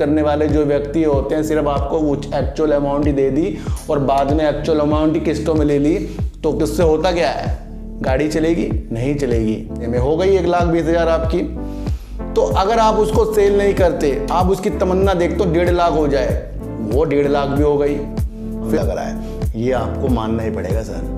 करने वाले जो व्यक्ति होते हैं सिर्फ आपको एक्चुअल अमाउंट ही दे दी और बाद में एक्चुअल अमाउंट ही किस्तों में ले ली, तो किससे होता क्या है? गाड़ी चलेगी? नहीं चलेगी। में हो गई 1,20,000 आपकी। तो अगर आप उसको सेल नहीं करते, आप उसकी तमन्ना देख तो 1.5 लाख हो जाए, वो 1.5 लाख भी हो गई। फिर लग रहा है ये आपको मानना ही पड़ेगा सर।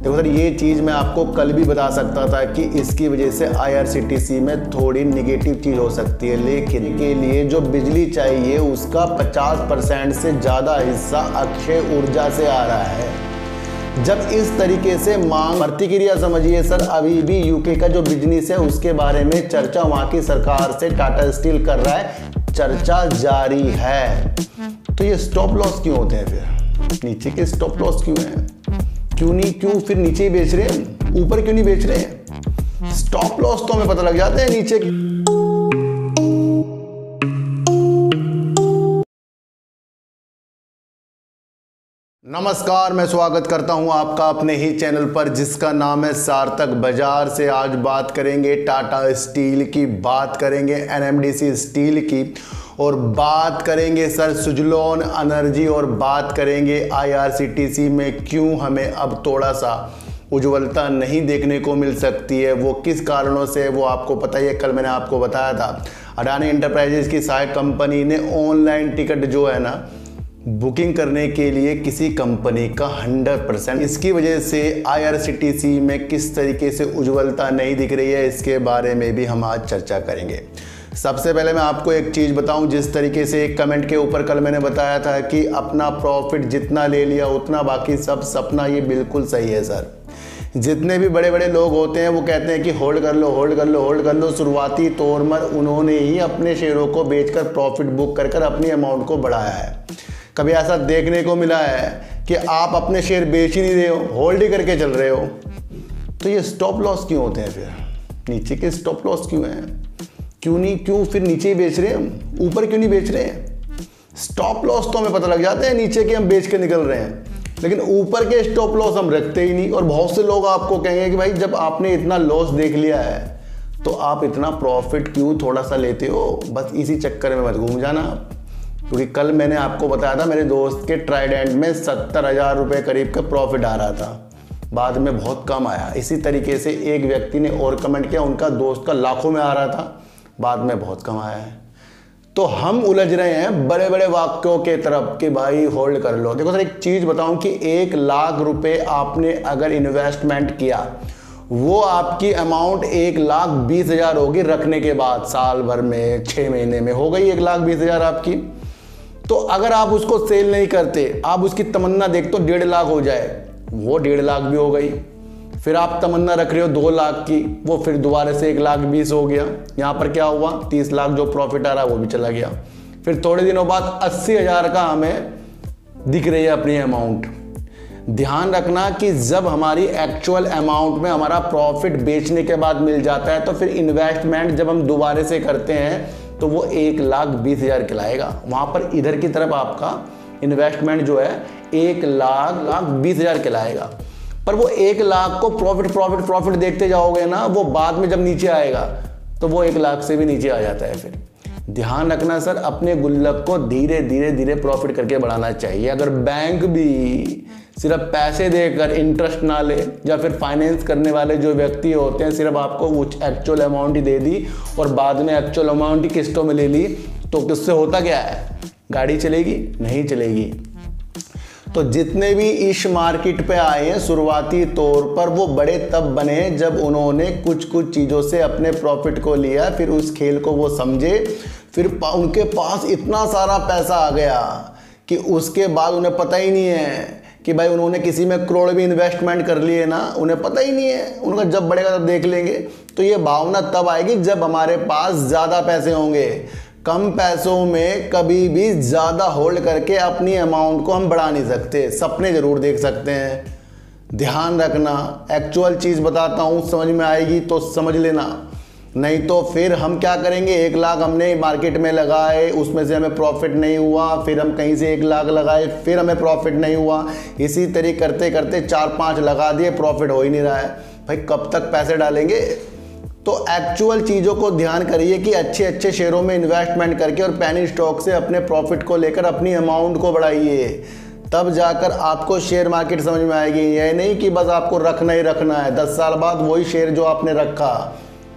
देखो सर, ये चीज़ मैं आपको कल भी बता सकता था कि इसकी वजह से IRCTC में थोड़ी निगेटिव चीज़ हो सकती है, लेकिन के लिए जो बिजली चाहिए उसका 50% से ज़्यादा हिस्सा अक्षय ऊर्जा से आ रहा है। जब इस तरीके से मांग प्रतिक्रिया समझिए सर, अभी भी यूके का जो बिजनेस है उसके बारे में चर्चा वहाँ की सरकार से टाटा स्टील कर रहा है, चर्चा जारी है। तो ये स्टॉप लॉस क्यों होते हैं? फिर नीचे के स्टॉप लॉस क्यों हैं? क्यों फिर नीचे ही बेच रहे हैं, ऊपर क्यों नहीं बेच रहे हैं? स्टॉप लॉस तो हमें पता लग जाते हैं नीचे। नमस्कार, मैं स्वागत करता हूं आपका अपने ही चैनल पर जिसका नाम है सार्थक बाजार से। आज बात करेंगे टाटा स्टील की, बात करेंगे NMDC स्टील की, और बात करेंगे सर सुजलॉन एनर्जी, और बात करेंगे IRCTC में क्यों हमें अब थोड़ा सा उज्ज्वलता नहीं देखने को मिल सकती है। वो किस कारणों से, वो आपको पता ही है, कल मैंने आपको बताया था अडानी एंटरप्राइजेस की सहायक कंपनी ने ऑनलाइन टिकट जो है ना बुकिंग करने के लिए किसी कंपनी का 100%, इसकी वजह से IRCTC में किस तरीके से उज्ज्वलता नहीं दिख रही है, इसके बारे में भी हम आज चर्चा करेंगे। सबसे पहले मैं आपको एक चीज़ बताऊं, जिस तरीके से एक कमेंट के ऊपर कल मैंने बताया था कि अपना प्रॉफिट जितना ले लिया उतना बाकी सब सपना, ये बिल्कुल सही है सर। जितने भी बड़े बड़े लोग होते हैं वो कहते हैं कि होल्ड कर लो, होल्ड कर लो, होल्ड कर लो। शुरुआती तौर पर उन्होंने ही अपने शेयरों को बेचकर प्रॉफिट बुक कर अपनी अमाउंट को बढ़ाया है। कभी ऐसा देखने को मिला है कि आप अपने शेयर बेच ही नहीं रहे हो, होल्ड ही करके चल रहे हो? तो ये स्टॉप लॉस क्यों होते हैं? फिर नीचे के स्टॉप लॉस क्यों हैं? क्यों फिर नीचे ही बेच रहे हैं, ऊपर क्यों नहीं बेच रहे हैं? स्टॉप लॉस तो हमें पता लग जाते हैं नीचे के हम बेच के निकल रहे हैं, लेकिन ऊपर के स्टॉप लॉस हम रखते ही नहीं। और बहुत से लोग आपको कहेंगे कि भाई जब आपने इतना लॉस देख लिया है तो आप इतना प्रॉफिट क्यों थोड़ा सा लेते हो? बस इसी चक्कर में मत घूम जाना आप, क्योंकि कल मैंने आपको बताया था मेरे दोस्त के ट्राइडेंट में 70,000 रुपये करीब का प्रॉफिट आ रहा था, बाद में बहुत कम आया। इसी तरीके से एक व्यक्ति ने और कमेंट किया, उनका दोस्त का लाखों में आ रहा था, बाद में बहुत कम आया है। तो हम उलझ रहे हैं बड़े बड़े वाक्यों के तरफ कि भाई होल्ड कर लो। देखो सर, एक चीज़ बताऊं कि 1 लाख रुपए आपने अगर इन्वेस्टमेंट किया, वो आपकी अमाउंट 1,20,000 होगी रखने के बाद, साल भर में 6 महीने में हो गई 1,20,000 आपकी। तो अगर आप उसको सेल नहीं करते, आप उसकी तमन्ना देख तो 1.5 लाख हो जाए, वो 1.5 लाख भी हो गई। फिर आप तमन्ना रख रहे हो 2 लाख की, वो फिर दोबारा से 1,20,000 हो गया। यहाँ पर क्या हुआ, 30 लाख जो प्रॉफिट आ रहा है वो भी चला गया। फिर थोड़े दिनों बाद 80,000 का हमें दिख रही है अपनी अमाउंट। ध्यान रखना कि जब हमारी एक्चुअल अमाउंट में हमारा प्रॉफिट बेचने के बाद मिल जाता है तो फिर इन्वेस्टमेंट जब हम दोबारा से करते हैं तो वो 1,20,000 कहलाएगा। वहाँ पर इधर की तरफ आपका इन्वेस्टमेंट जो है 1,20,000 कहलाएगा। पर वो 1 लाख को प्रॉफिट देखते जाओगे ना, वो बाद में जब नीचे आएगा तो वो 1 लाख से भी नीचे आ जाता है। फिर ध्यान रखना सर, अपने गुल्लक को धीरे धीरे प्रॉफिट करके बढ़ाना चाहिए। अगर बैंक भी सिर्फ पैसे देकर इंटरेस्ट ना ले, या फिर फाइनेंस करने वाले जो व्यक्ति होते हैं सिर्फ आपको एक्चुअल अमाउंट ही दे दी और बाद में एक्चुअल अमाउंट ही किस्तों में ले ली, तो किससे होता क्या है? गाड़ी चलेगी? नहीं चलेगी। तो जितने भी इस मार्केट पे आए हैं शुरुआती तौर पर, वो बड़े तब बने जब उन्होंने कुछ चीज़ों से अपने प्रॉफिट को लिया, फिर उस खेल को वो समझे, फिर उनके पास इतना सारा पैसा आ गया कि उसके बाद उन्हें पता ही नहीं है कि भाई उन्होंने किसी में करोड़ भी इन्वेस्टमेंट कर लिए ना, उन्हें पता ही नहीं है। उनका जब बढ़ेगा तब देख लेंगे। तो ये भावना तब आएगी जब हमारे पास ज़्यादा पैसे होंगे। कम पैसों में कभी भी ज़्यादा होल्ड करके अपनी अमाउंट को हम बढ़ा नहीं सकते, सपने ज़रूर देख सकते हैं। ध्यान रखना, एक्चुअल चीज़ बताता हूँ, समझ में आएगी तो समझ लेना, नहीं तो फिर हम क्या करेंगे, 1 लाख हमने मार्केट में लगाए, उसमें से हमें प्रॉफिट नहीं हुआ, फिर हम कहीं से 1 लाख लगाए, फिर हमें प्रॉफिट नहीं हुआ, इसी तरीके करते करते 4-5 लगा दिए, प्रॉफिट हो ही नहीं रहा है। भाई कब तक पैसे डालेंगे? तो एक्चुअल चीज़ों को ध्यान करिए कि अच्छे अच्छे शेयरों में इन्वेस्टमेंट करके और पेनी स्टॉक से अपने प्रॉफिट को लेकर अपनी अमाउंट को बढ़ाइए, तब जाकर आपको शेयर मार्केट समझ में आएगी। यह नहीं कि बस आपको रखना ही रखना है, 10 साल बाद वही शेयर जो आपने रखा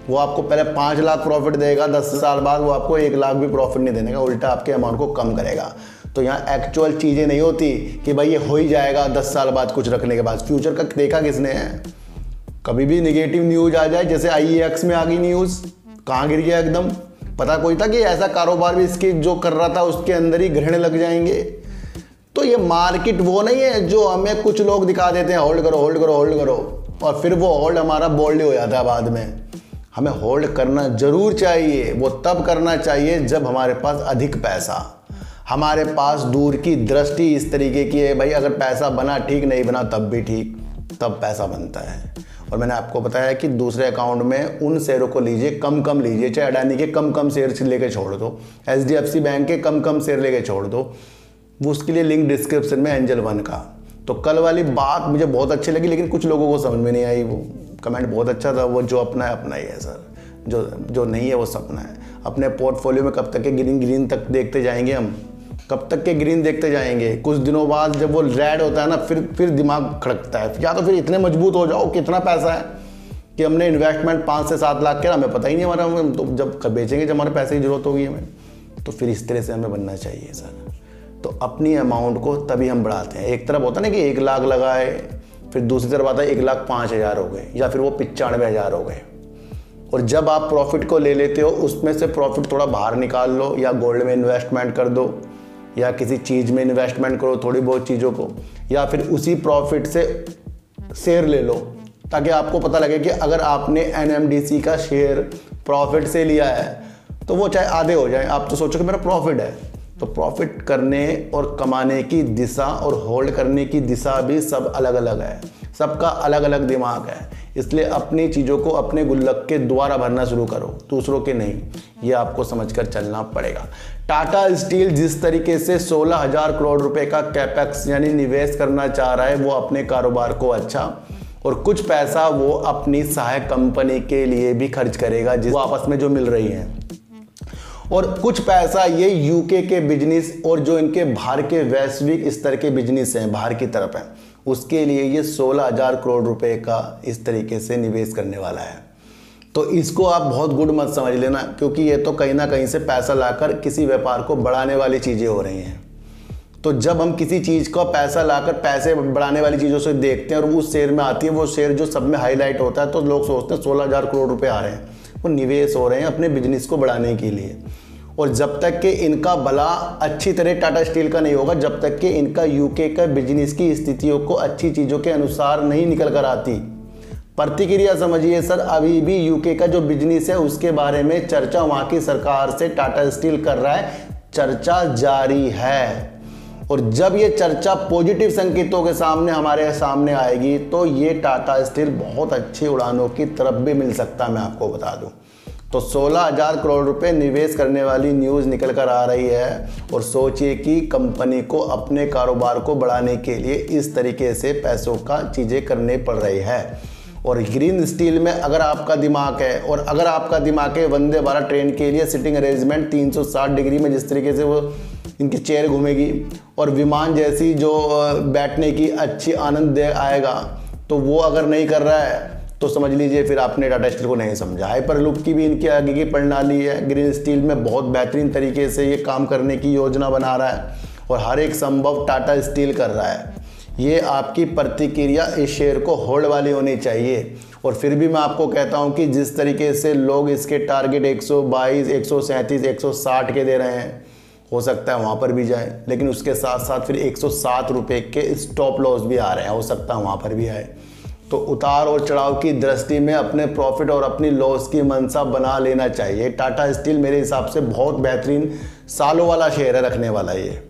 वो आपको पहले 5 लाख प्रॉफिट देगा, 10 साल बाद वो आपको 1 लाख भी प्रॉफिट नहीं देने का, उल्टा आपके अमाउंट को कम करेगा। तो यहाँ एक्चुअल चीज़ें नहीं होती कि भाई ये हो ही जाएगा 10 साल बाद कुछ रखने के बाद। फ्यूचर का देखा किसने है? कभी भी निगेटिव न्यूज आ जाए, जैसे IEX में आ गई न्यूज़, कहाँ गिर गया एकदम। पता कोई था कि ऐसा कारोबार भी इसके जो कर रहा था उसके अंदर ही ग्रहण लग जाएंगे। तो ये मार्केट वो नहीं है जो हमें कुछ लोग दिखा देते हैं होल्ड करो होल्ड करो होल्ड करो, और फिर वो होल्ड हमारा बोल्ड हो जाता है बाद में। हमें होल्ड करना जरूर चाहिए, वो तब करना चाहिए जब हमारे पास अधिक पैसा, हमारे पास दूर की दृष्टि इस तरीके की है। भाई अगर पैसा बना ठीक, नहीं बना तब भी ठीक, तब पैसा बनता है। और मैंने आपको बताया कि दूसरे अकाउंट में उन शेयरों को लीजिए, कम कम लीजिए, चाहे अडानी के कम कम शेयर लेके छोड़ दो, HDFC बैंक के कम कम शेयर लेके छोड़ दो, वो उसके लिए लिंक डिस्क्रिप्शन में एंजल वन का। तो कल वाली बात मुझे बहुत अच्छी लगी, लेकिन कुछ लोगों को समझ में नहीं आई। वो कमेंट बहुत अच्छा था, वो जो अपना है अपना ही है सर, जो नहीं है वो सपना है। अपने पोर्टफोलियो में कब तक के ग्रीन तक देखते जाएंगे हम, कब तक के ग्रीन देखते जाएंगे? कुछ दिनों बाद जब वो रेड होता है ना, फिर दिमाग खड़कता है। या तो फिर इतने मजबूत हो जाओ, कितना पैसा है कि हमने इन्वेस्टमेंट 5 से 7 लाख किया, हमें पता ही नहीं हमारा, तो जब बेचेंगे जब हमारे पैसे की जरूरत होगी हमें, तो फिर इस तरह से हमें बनना चाहिए सर। तो अपनी अमाउंट को तभी हम बढ़ाते हैं। एक तरफ होता है ना कि 1 लाख लगाए, फिर दूसरी तरफ आता है 1,05,000 हो गए, या फिर वो 95,000 हो गए। और जब आप प्रॉफिट को ले लेते हो, उसमें से प्रॉफिट थोड़ा बाहर निकाल लो, या गोल्ड में इन्वेस्टमेंट कर दो, या किसी चीज़ में इन्वेस्टमेंट करो, थोड़ी बहुत चीज़ों को, या फिर उसी प्रॉफिट से शेयर ले लो, ताकि आपको पता लगे कि अगर आपने NMDC का शेयर प्रॉफिट से लिया है तो वो चाहे आधे हो जाए, आप तो सोचो कि मेरा प्रॉफिट है। तो प्रॉफिट करने और कमाने की दिशा और होल्ड करने की दिशा भी सब अलग अलग है, सबका अलग अलग दिमाग है। इसलिए अपनी चीज़ों को अपने गुल्लक के द्वारा भरना शुरू करो, दूसरों के नहीं। ये आपको समझकर चलना पड़ेगा। टाटा स्टील जिस तरीके से 16,000 करोड़ रुपए का कैपेक्स यानी निवेश करना चाह रहा है, वो अपने कारोबार को अच्छा, और कुछ पैसा वो अपनी सहायक कंपनी के लिए भी खर्च करेगा, जिस आपस में जो मिल रही है, और कुछ पैसा ये यूके के बिजनेस और जो इनके बाहर के वैश्विक स्तर के बिजनेस हैं बाहर की तरफ है, उसके लिए ये 16,000 करोड़ रुपए का इस तरीके से निवेश करने वाला है। तो इसको आप बहुत गुड मत समझ लेना, क्योंकि ये तो कहीं ना कहीं से पैसा लाकर किसी व्यापार को बढ़ाने वाली चीज़ें हो रही हैं। तो जब हम किसी चीज़ का पैसा लाकर पैसे बढ़ाने वाली चीज़ों से देखते हैं और वो उस शेयर में आती है, वो शेयर जो सब में हाईलाइट होता है, तो लोग सोचते हैं 16,000 करोड़ रुपए आ रहे हैं, वो निवेश हो रहे हैं अपने बिजनेस को बढ़ाने के लिए। और जब तक कि इनका भला अच्छी तरह टाटा स्टील का नहीं होगा, जब तक कि इनका यूके का बिजनेस की स्थितियों को अच्छी चीज़ों के अनुसार नहीं निकल कर आती। प्रतिक्रिया समझिए सर, अभी भी यूके का जो बिजनेस है उसके बारे में चर्चा वहाँ की सरकार से टाटा स्टील कर रहा है, चर्चा जारी है। और जब ये चर्चा पॉजिटिव संकेतों के सामने हमारे सामने आएगी, तो ये टाटा स्टील बहुत अच्छी उड़ानों की तरफ भी मिल सकता है, मैं आपको बता दूं। तो 16,000 करोड़ रुपए निवेश करने वाली न्यूज़ निकल कर आ रही है, और सोचिए कि कंपनी को अपने कारोबार को बढ़ाने के लिए इस तरीके से पैसों का चीज़ें करने पड़ रही है। और ग्रीन स्टील में अगर आपका दिमाग है, और अगर आपका दिमाग है वंदे भारत ट्रेन के लिए सिटिंग अरेंजमेंट 360 डिग्री में जिस तरीके से वो इनकी चेयर घूमेगी, और विमान जैसी जो बैठने की अच्छी आनंद आएगा, तो वो अगर नहीं कर रहा है तो समझ लीजिए फिर आपने टाटा स्टील को नहीं समझा। हाइपरलूप की भी इनकी आगे की प्रणाली है, ग्रीन स्टील में बहुत बेहतरीन तरीके से ये काम करने की योजना बना रहा है, और हर एक संभव टाटा स्टील कर रहा है। ये आपकी प्रतिक्रिया इस शेयर को होल्ड वाली होनी चाहिए। और फिर भी मैं आपको कहता हूं कि जिस तरीके से लोग इसके टारगेट 122, 137, 160 के दे रहे हैं, हो सकता है वहाँ पर भी जाए, लेकिन उसके साथ साथ फिर 107 रुपये के स्टॉप लॉस भी आ रहे हैं, हो सकता है वहाँ पर भी आए। तो उतार और चढ़ाव की दृष्टि में अपने प्रॉफिट और अपनी लॉस की मंशा बना लेना चाहिए। टाटा स्टील मेरे हिसाब से बहुत बेहतरीन सालों वाला शेयर है रखने वाला ये।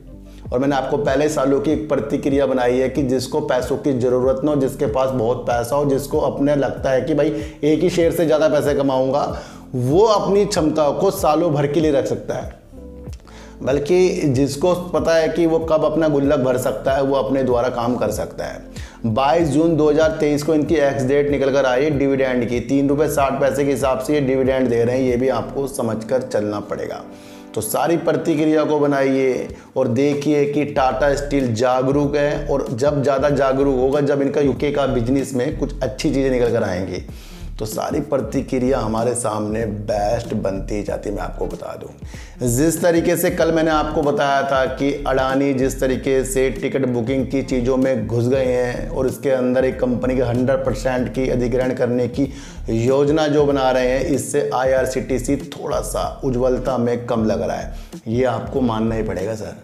और मैंने आपको पहले सालों की एक प्रतिक्रिया बनाई है कि जिसको पैसों की ज़रूरत न हो, जिसके पास बहुत पैसा हो, जिसको अपने लगता है कि भाई एक ही शेयर से ज़्यादा पैसे कमाऊंगा, वो अपनी क्षमता को सालों भर के लिए रख सकता है। बल्कि जिसको पता है कि वो कब अपना गुल्लक भर सकता है, वो अपने द्वारा काम कर सकता है। 22 जून 2023 को इनकी एक्स डेट निकल कर आई है डिविडेंड की। 3 रुपये 60 पैसे के हिसाब से ये डिविडेंड दे रहे हैं, ये भी आपको समझकर चलना पड़ेगा। तो सारी प्रतिक्रिया को बनाइए और देखिए कि टाटा स्टील जागरूक है, और जब ज़्यादा जागरूक होगा जब इनका यूके का बिजनेस में कुछ अच्छी चीज़ें निकल कर आएंगी तो सारी प्रतिक्रिया हमारे सामने बेस्ट बनती जाती, मैं आपको बता दूं। जिस तरीके से कल मैंने आपको बताया था कि अडानी जिस तरीके से टिकट बुकिंग की चीज़ों में घुस गए हैं और इसके अंदर एक कंपनी के 100% की अधिग्रहण करने की योजना जो बना रहे हैं, इससे IRCTC थोड़ा सा उज्ज्वलता में कम लग रहा है, ये आपको मानना ही पड़ेगा सर।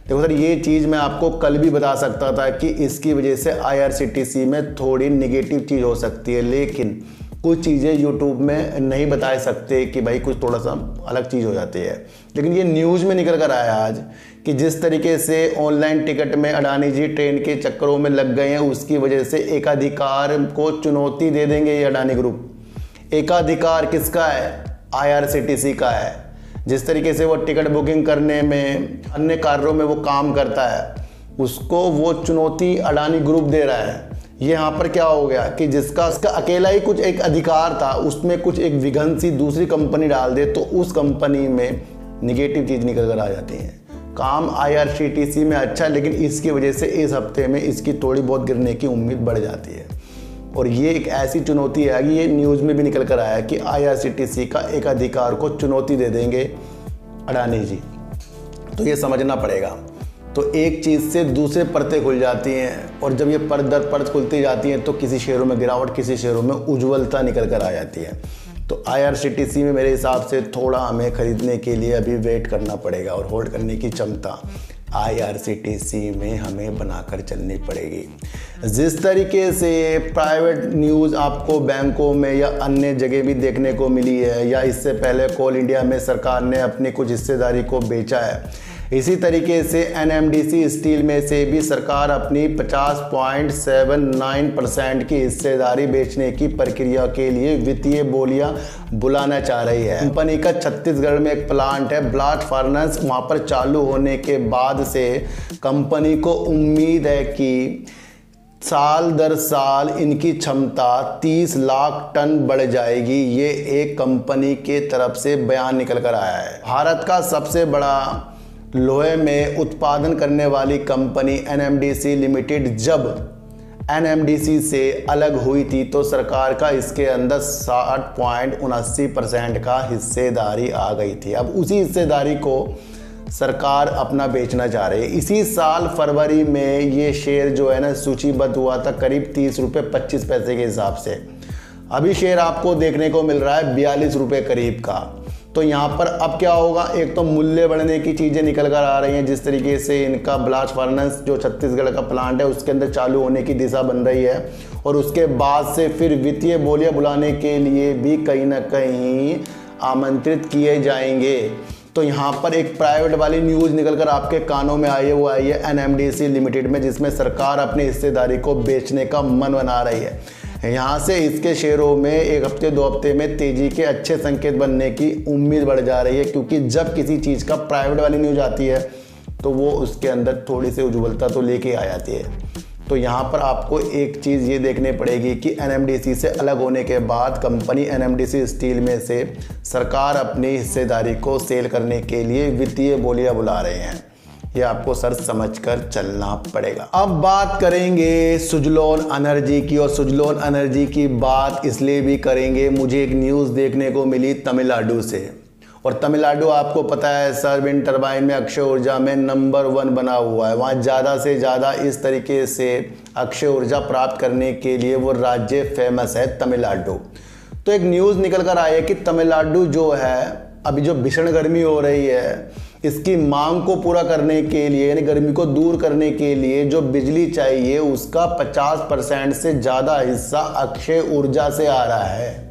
देखो सर, ये चीज़ मैं आपको कल भी बता सकता था कि इसकी वजह से IRCTC में थोड़ी निगेटिव चीज़ हो सकती है, लेकिन कुछ चीज़ें यूट्यूब में नहीं बता सकते कि भाई कुछ थोड़ा सा अलग चीज़ हो जाती है। लेकिन ये न्यूज़ में निकल कर आया आज कि जिस तरीके से ऑनलाइन टिकट में अडानी जी ट्रेन के चक्करों में लग गए हैं, उसकी वजह से एकाधिकार को चुनौती दे देंगे ये अडानी ग्रुप। एकाधिकार किसका है? IRCTC का है। जिस तरीके से वो टिकट बुकिंग करने में, अन्य कार्यों में वो काम करता है, उसको वो चुनौती अडानी ग्रुप दे रहा है। ये यहाँ पर क्या हो गया कि जिसका उसका अकेला ही कुछ एक अधिकार था, उसमें कुछ एक विघन सी दूसरी कंपनी डाल दे तो उस कंपनी में निगेटिव चीज़ निकल कर आ जाती है। काम IRCTC में अच्छा, लेकिन इसकी वजह से इस हफ्ते में इसकी थोड़ी बहुत गिरने की उम्मीद बढ़ जाती है। और ये एक ऐसी चुनौती है कि ये न्यूज़ में भी निकल कर आया कि IRCTC का एक अधिकार को चुनौती दे देंगे अडानी जी, तो ये समझना पड़ेगा। तो एक चीज़ से दूसरे परतें खुल जाती हैं, और जब ये परत दर परत खुलती जाती हैं तो किसी शेयरों में गिरावट, किसी शेयरों में उज्ज्वलता निकल कर आ जाती है। तो IRCTC में मेरे हिसाब से थोड़ा हमें खरीदने के लिए अभी वेट करना पड़ेगा, और होल्ड करने की क्षमता IRCTC में हमें बनाकर चलनी पड़ेगी। जिस तरीके से प्राइवेट न्यूज़ आपको बैंकों में या अन्य जगह भी देखने को मिली है, या इससे पहले कोल इंडिया में सरकार ने अपनी कुछ हिस्सेदारी को बेचा है, इसी तरीके से NMDC स्टील में से भी सरकार अपनी 50.79% की हिस्सेदारी बेचने की प्रक्रिया के लिए वित्तीय बोलियां बुलाना चाह रही है। कंपनी का छत्तीसगढ़ में एक प्लांट है, ब्लास्ट फर्नेस, वहां पर चालू होने के बाद से कंपनी को उम्मीद है कि साल दर साल इनकी क्षमता 30 लाख टन बढ़ जाएगी। ये एक कंपनी के तरफ से बयान निकल कर आया है। भारत का सबसे बड़ा लोहे में उत्पादन करने वाली कंपनी NMDC लिमिटेड जब NMDC से अलग हुई थी तो सरकार का इसके अंदर 60.79% का हिस्सेदारी आ गई थी। अब उसी हिस्सेदारी को सरकार अपना बेचना चाह रही है। इसी साल फरवरी में ये शेयर जो है ना सूचीबद्ध हुआ था करीब 30 रुपये 25 पैसे के हिसाब से। अभी शेयर आपको देखने को मिल रहा है 42 रुपये करीब का। तो यहाँ पर अब क्या होगा, एक तो मूल्य बढ़ने की चीज़ें निकल कर आ रही हैं, जिस तरीके से इनका ब्लास्ट फर्नेस जो छत्तीसगढ़ का प्लांट है उसके अंदर चालू होने की दिशा बन रही है, और उसके बाद से फिर वित्तीय बोलियां बुलाने के लिए भी कहीं ना कहीं आमंत्रित किए जाएंगे। तो यहाँ पर एक प्राइवेट वाली न्यूज़ निकल कर आपके कानों में आई है, वो आई है NMDC लिमिटेड में, जिसमें सरकार अपनी हिस्सेदारी को बेचने का मन बना रही है। यहाँ से इसके शेयरों में एक हफ्ते 2 हफ्ते में तेज़ी के अच्छे संकेत बनने की उम्मीद बढ़ जा रही है, क्योंकि जब किसी चीज़ का प्राइवेट वाली न्यूज़ आती है तो वो उसके अंदर थोड़ी सी उज्ज्वलता तो लेके आ जाती है। तो यहाँ पर आपको एक चीज़ ये देखनी पड़ेगी कि NMDC से अलग होने के बाद कंपनी NMDC स्टील में से सरकार अपनी हिस्सेदारी को सेल करने के लिए वित्तीय बोलियां बुला रहे हैं। ये आपको सर समझकर चलना पड़ेगा। अब बात करेंगे सुजलोन एनर्जी की, और सुजलोन एनर्जी की बात इसलिए भी करेंगे, मुझे एक न्यूज़ देखने को मिली तमिलनाडु से, और तमिलनाडु आपको पता है सर विंड टर्बाइन में अक्षय ऊर्जा में नंबर 1 बना हुआ है। वहाँ ज़्यादा से ज़्यादा इस तरीके से अक्षय ऊर्जा प्राप्त करने के लिए वो राज्य फेमस है तमिलनाडु। तो एक न्यूज़ निकल कर आई है कि तमिलनाडु जो है अभी जो भीषण गर्मी हो रही है, इसकी मांग को पूरा करने के लिए, यानी गर्मी को दूर करने के लिए जो बिजली चाहिए उसका 50% से ज़्यादा हिस्सा अक्षय ऊर्जा से आ रहा है।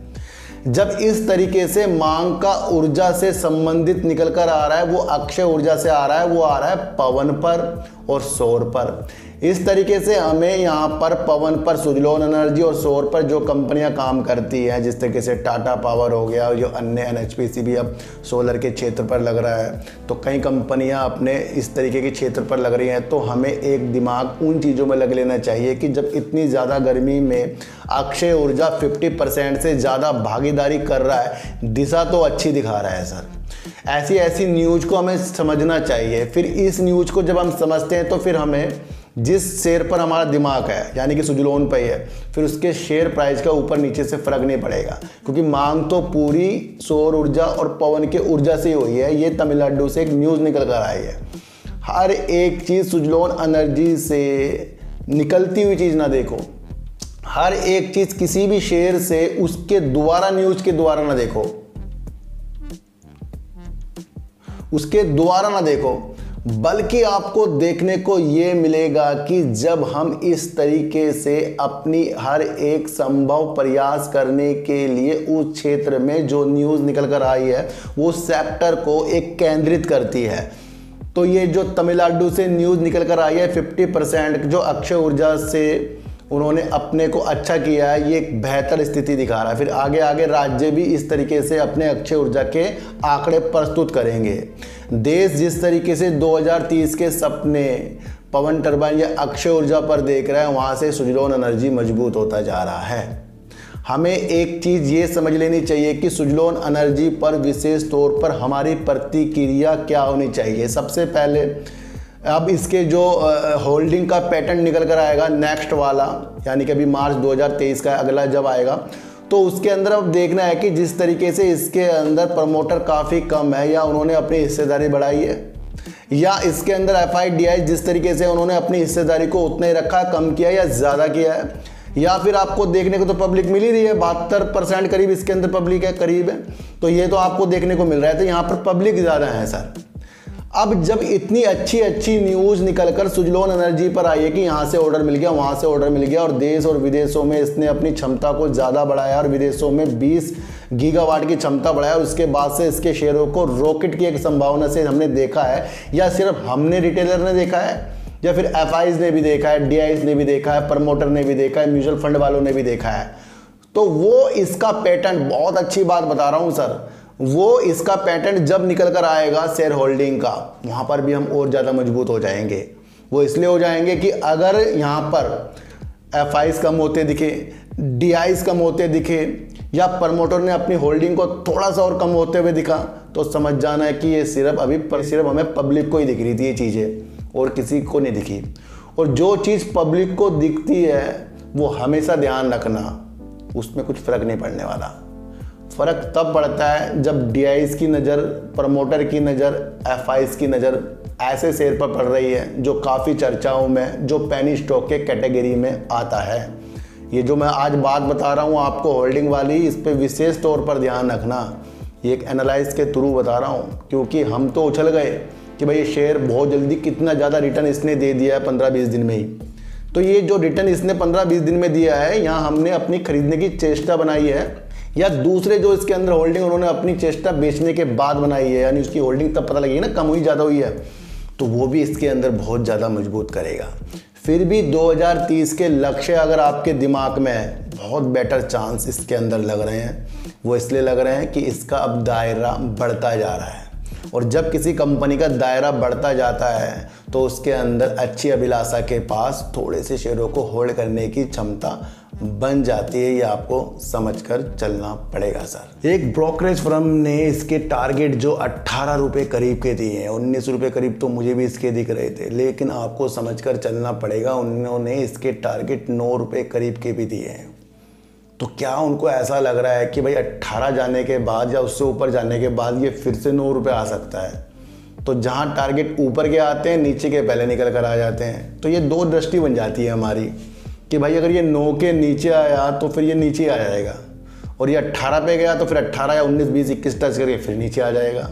जब इस तरीके से मांग का ऊर्जा से संबंधित निकल कर आ रहा है, वो अक्षय ऊर्जा से आ रहा है, वो आ रहा है पवन पर और सौर पर। इस तरीके से हमें यहाँ पर पवन पर सुजलोन एनर्जी और सौर पर जो कंपनियाँ काम करती हैं, जिस तरीके से टाटा पावर हो गया और जो अन्य एनएचपीसी भी अब सोलर के क्षेत्र पर लग रहा है, तो कई कंपनियाँ अपने इस तरीके के क्षेत्र पर लग रही हैं। तो हमें एक दिमाग उन चीज़ों में लग लेना चाहिए कि जब इतनी ज़्यादा गर्मी में अक्षय ऊर्जा 50% से ज़्यादा भागीदारी कर रहा है, दिशा तो अच्छी दिखा रहा है सर। ऐसी न्यूज़ को हमें समझना चाहिए। फिर इस न्यूज़ को जब हम समझते हैं तो फिर हमें जिस शेयर पर हमारा दिमाग है, यानी कि सुजलोन पे है, फिर उसके शेयर प्राइस का ऊपर नीचे से फर्क नहीं पड़ेगा, क्योंकि मांग तो पूरी सौर ऊर्जा और पवन के ऊर्जा से ही हुई है। ये तमिलनाडु से एक न्यूज़ निकल कर आई है। हर एक चीज़ सुजलोन एनर्जी से निकलती हुई चीज़ ना देखो, हर एक चीज़ किसी भी शेयर से उसके द्वारा न्यूज़ के द्वारा ना देखो, उसके द्वारा ना देखो, बल्कि आपको देखने को ये मिलेगा कि जब हम इस तरीके से अपनी हर एक संभव प्रयास करने के लिए उस क्षेत्र में जो न्यूज़ निकल कर आई है वो सेक्टर को एक केंद्रित करती है। तो ये जो तमिलनाडु से न्यूज़ निकल कर आई है 50% जो अक्षय ऊर्जा से उन्होंने अपने को अच्छा किया है, ये एक बेहतर स्थिति दिखा रहा है। फिर आगे आगे राज्य भी इस तरीके से अपने अक्षय ऊर्जा के आंकड़े प्रस्तुत करेंगे। देश जिस तरीके से 2030 के सपने पवन टरबाइन या अक्षय ऊर्जा पर देख रहा है, वहाँ से सुजलोन एनर्जी मजबूत होता जा रहा है। हमें एक चीज़ ये समझ लेनी चाहिए कि सुजलोन एनर्जी पर विशेष तौर पर हमारी प्रतिक्रिया क्या होनी चाहिए। सबसे पहले अब इसके जो होल्डिंग का पैटर्न निकल कर आएगा नेक्स्ट वाला, यानी कि अभी मार्च 2023 का अगला जब आएगा, तो उसके अंदर अब देखना है कि जिस तरीके से इसके अंदर प्रमोटर काफ़ी कम है या उन्होंने अपनी हिस्सेदारी बढ़ाई है, या इसके अंदर FIDI जिस तरीके से उन्होंने अपनी हिस्सेदारी को उतना ही रखा, कम किया या ज़्यादा किया है, या फिर आपको देखने को तो पब्लिक मिल ही रही है, 72% करीब इसके अंदर पब्लिक है, करीब है, तो ये तो आपको देखने को मिल रहा है। तो यहाँ पर पब्लिक ज़्यादा है सर। अब जब इतनी अच्छी न्यूज़ निकलकर सुजलोन एनर्जी पर आई है कि यहाँ से ऑर्डर मिल गया, वहाँ से ऑर्डर मिल गया, और देश और विदेशों में इसने अपनी क्षमता को ज़्यादा बढ़ाया और विदेशों में 20 गीगावाट की क्षमता बढ़ाया, और उसके बाद से इसके शेयरों को रॉकेट की एक संभावना से हमने देखा है, या सिर्फ हमने रिटेलर ने देखा है या फिर FIs ने भी देखा है, DIs ने भी देखा है, प्रमोटर ने भी देखा है, म्यूचुअल फंड वालों ने भी देखा है। तो वो इसका पैटर्न, बहुत अच्छी बात बता रहा हूँ सर, वो इसका पैटर्न जब निकल कर आएगा शेयर होल्डिंग का, वहाँ पर भी हम और ज़्यादा मजबूत हो जाएंगे। वो इसलिए हो जाएंगे कि अगर यहाँ पर FIs कम होते दिखे, DIs कम होते दिखे, या प्रमोटर ने अपनी होल्डिंग को थोड़ा सा और कम होते हुए दिखा, तो समझ जाना है कि ये सिर्फ हमें पब्लिक को ही दिख रही थी ये चीज़ें, और किसी को नहीं दिखी। और जो चीज़ पब्लिक को दिखती है वो हमेशा ध्यान रखना, उसमें कुछ फ़र्क नहीं पड़ने वाला। फ़र्क तब पड़ता है जब DIs की नज़र, प्रमोटर की नज़र, FIs की नज़र ऐसे शेयर पर पड़ रही है जो काफ़ी चर्चाओं में, जो पेनी स्टॉक के कैटेगरी में आता है। ये जो मैं आज बात बता रहा हूँ आपको होल्डिंग वाली, इस पर विशेष तौर पर ध्यान रखना। ये एक एनालाइज के थ्रू बता रहा हूँ, क्योंकि हम तो उछल गए कि भाई ये शेयर बहुत जल्दी कितना ज़्यादा रिटर्न इसने दे दिया है 15-20 दिन में ही। तो ये जो रिटर्न इसने 15-20 दिन में दिया है, यहाँ हमने अपनी खरीदने की चेष्टा बनाई है, या दूसरे जो इसके अंदर होल्डिंग उन्होंने अपनी चेष्टा बेचने के बाद बनाई है, यानी उसकी होल्डिंग तब पता लगेगी ना कम हुई ज़्यादा हुई है, तो वो भी इसके अंदर बहुत ज़्यादा मजबूत करेगा। फिर भी 2030 के लक्ष्य अगर आपके दिमाग में है, बहुत बेटर चांस इसके अंदर लग रहे हैं। वो इसलिए लग रहे हैं कि इसका अब दायरा बढ़ता जा रहा है, और जब किसी कंपनी का दायरा बढ़ता जाता है तो उसके अंदर अच्छी अभिलाषा के पास थोड़े से शेयरों को होल्ड करने की क्षमता बन जाती है। ये आपको समझकर चलना पड़ेगा सर। एक ब्रोकरेज फर्म ने इसके टारगेट जो 18 रुपये करीब के दिए हैं, 19 रुपये करीब तो मुझे भी इसके दिख रहे थे, लेकिन आपको समझकर चलना पड़ेगा, उन्होंने इसके टारगेट 9 रुपये करीब के भी दिए हैं। तो क्या उनको ऐसा लग रहा है कि भाई 18 जाने के बाद या उससे ऊपर जाने के बाद ये फिर से 9 रुपये आ सकता है? तो जहाँ टारगेट ऊपर के आते हैं, नीचे के पहले निकल कर आ जाते हैं। तो ये दो दृष्टि बन जाती है हमारी कि भाई अगर ये 9 के नीचे आया तो फिर ये नीचे आ जाएगा, और ये 18 पे गया तो फिर 18 या 19, 20, 21 टच करके फिर नीचे आ जाएगा।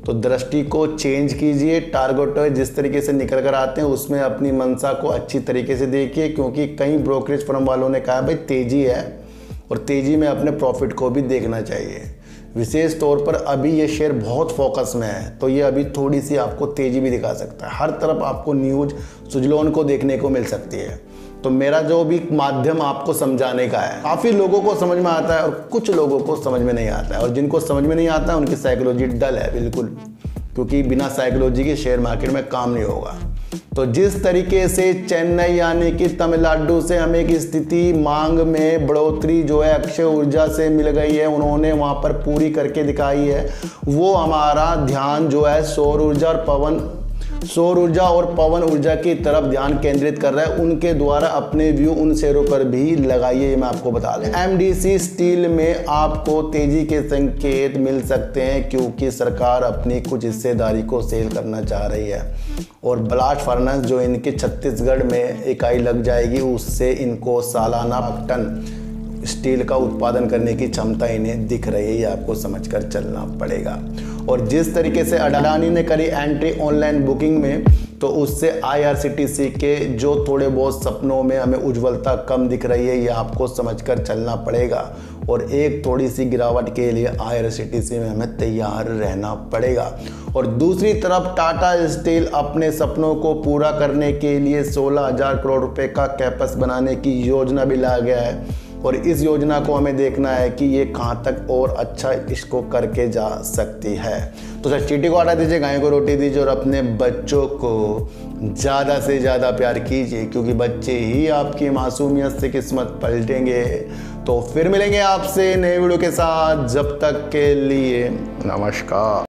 तो दृष्टि को चेंज कीजिए, टारगेट जिस तरीके से निकल कर आते हैं उसमें अपनी मंशा को अच्छी तरीके से देखिए, क्योंकि कई ब्रोकरेज फर्म वालों ने कहा भाई तेज़ी है और तेज़ी में अपने प्रॉफिट को भी देखना चाहिए। विशेष तौर पर अभी ये शेयर बहुत फोकस में है, तो ये अभी थोड़ी सी आपको तेज़ी भी दिखा सकता है। हर तरफ आपको न्यूज़ सुजलोन को देखने को मिल सकती है। तो मेरा जो भी माध्यम आपको समझाने का है, काफ़ी लोगों को समझ में आता है और कुछ लोगों को समझ में नहीं आता है, और जिनको समझ में नहीं आता है उनकी साइकोलॉजी डल है बिल्कुल, क्योंकि बिना साइकोलॉजी के शेयर मार्केट में काम नहीं होगा। तो जिस तरीके से चेन्नई यानी कि तमिलनाडु से हमें एक स्थिति मांग में बढ़ोतरी जो है अक्षय ऊर्जा से मिल गई है, उन्होंने वहाँ पर पूरी करके दिखाई है, वो हमारा ध्यान जो है सौर ऊर्जा और पवन ऊर्जा की तरफ ध्यान केंद्रित कर रहा है। उनके द्वारा अपने व्यू उन शेयरों पर भी लगाइए, ये मैं आपको बता दूं। एमडीसी स्टील में आपको तेजी के संकेत मिल सकते हैं, क्योंकि सरकार अपनी कुछ हिस्सेदारी को सेल करना चाह रही है, और ब्लास्ट फर्नेस जो इनके छत्तीसगढ़ में इकाई लग जाएगी, उससे इनको सालाना टन स्टील का उत्पादन करने की क्षमता इन्हें दिख रही है, ये आपको समझकर चलना पड़ेगा। और जिस तरीके से अडानी ने करी एंट्री ऑनलाइन बुकिंग में, तो उससे आईआरसीटीसी के जो थोड़े बहुत सपनों में हमें उज्ज्वलता कम दिख रही है, ये आपको समझकर चलना पड़ेगा। और एक थोड़ी सी गिरावट के लिए आईआरसीटीसी में हमें तैयार रहना पड़ेगा। और दूसरी तरफ टाटा स्टील अपने सपनों को पूरा करने के लिए 16,000 करोड़ रुपए का कैपेक्स बनाने की योजना भी ला गया है, और इस योजना को हमें देखना है कि ये कहाँ तक और अच्छा इसको करके जा सकती है। तो सर चींटी को आटा दीजिए, गाय को रोटी दीजिए, और अपने बच्चों को ज़्यादा से ज़्यादा प्यार कीजिए, क्योंकि बच्चे ही आपकी मासूमियत से किस्मत पलटेंगे। तो फिर मिलेंगे आपसे नए वीडियो के साथ, जब तक के लिए नमस्कार।